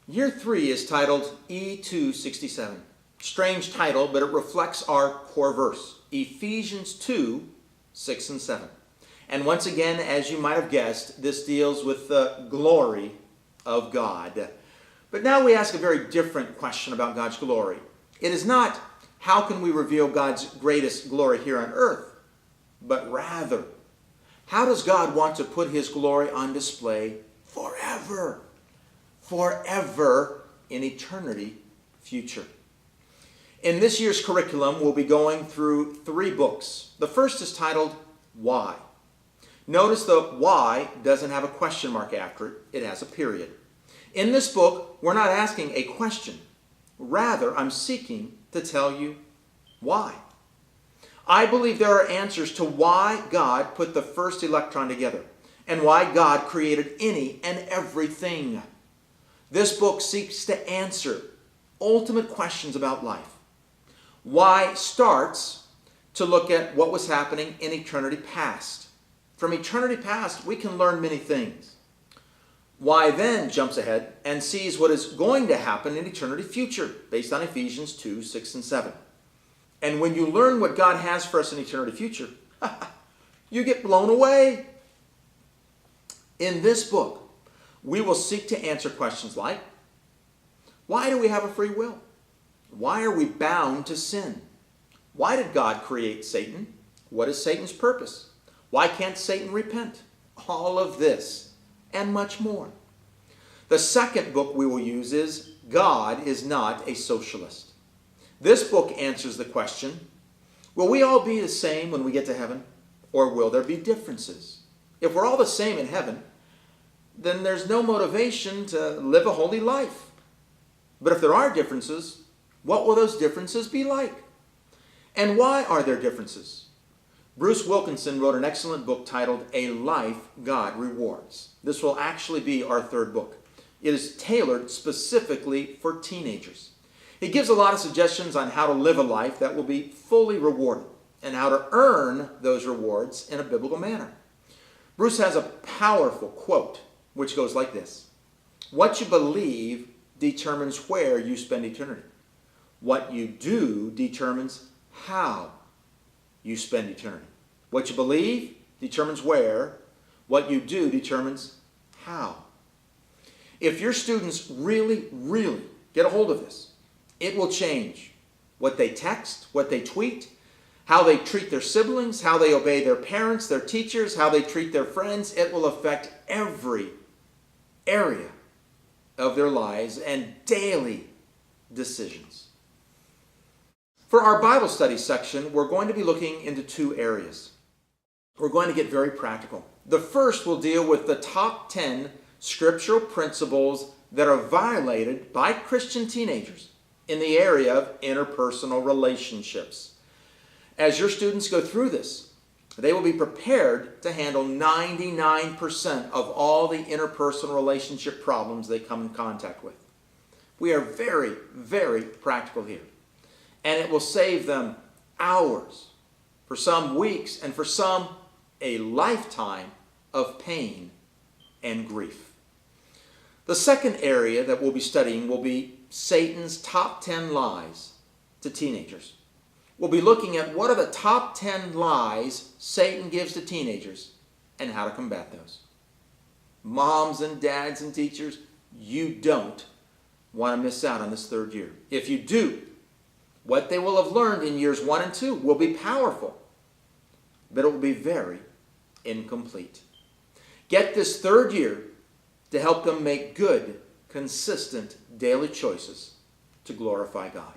Year 3 is titled E267. Strange title, but it reflects our core verse, Ephesians 2, 6 and 7. And once again, as you might have guessed, this deals with the glory of God. But now we ask a very different question about God's glory. It is not, how can we reveal God's greatest glory here on earth? But rather, how does God want to put his glory on display forever? Forever in eternity future. In this year's curriculum, we'll be going through 3 books. The first is titled Why. Notice the why doesn't have a question mark after it. It has a period. In this book, we're not asking a question. Rather, I'm seeking to tell you why. I believe there are answers to why God put the first electron together and why God created any and everything. This book seeks to answer ultimate questions about life. Why starts to look at what was happening in eternity past. From eternity past, we can learn many things. Why then jumps ahead and sees what is going to happen in eternity future, based on Ephesians 2, 6, and 7. And when you learn what God has for us in eternity future, you get blown away. In this book, we will seek to answer questions like, why do we have a free will? Why are we bound to sin? Why did God create Satan? What is Satan's purpose? Why can't Satan repent? All of this and much more. The second book we will use is God is Not a Socialist. This book answers the question, will we all be the same when we get to heaven? Or will there be differences? If we're all the same in heaven, then there's no motivation to live a holy life. But if there are differences, what will those differences be like? And why are there differences? Bruce Wilkinson wrote an excellent book titled A Life God Rewards. This will actually be our 3rd book. It is tailored specifically for teenagers. He gives a lot of suggestions on how to live a life that will be fully rewarded and how to earn those rewards in a biblical manner. Bruce has a powerful quote which goes like this: what you believe determines where you spend eternity. What you do determines how you spend eternity. What you believe determines where. What you do determines how. If your students really get a hold of this, it will change what they text, what they tweet, how they treat their siblings, how they obey their parents, their teachers, how they treat their friends. It will affect every area of their lives and daily decisions. For our Bible study section, we're going to be looking into 2 areas. We're going to get very practical. The first will deal with the top 10 scriptural principles that are violated by Christian teenagers in the area of interpersonal relationships. As your students go through this, they will be prepared to handle 99% of all the interpersonal relationship problems they come in contact with. We are very practical here. And it will save them hours, for some weeks, and for some a lifetime of pain and grief. The second area that we'll be studying will be Satan's top 10 lies to teenagers. We'll be looking at what are the top 10 lies Satan gives to teenagers and how to combat those. Moms and dads and teachers, you don't want to miss out on this 3rd year. If you do, what they will have learned in years 1 and 2 will be powerful, but it will be very incomplete. Get this 3rd year to help them make good, consistent daily choices to glorify God.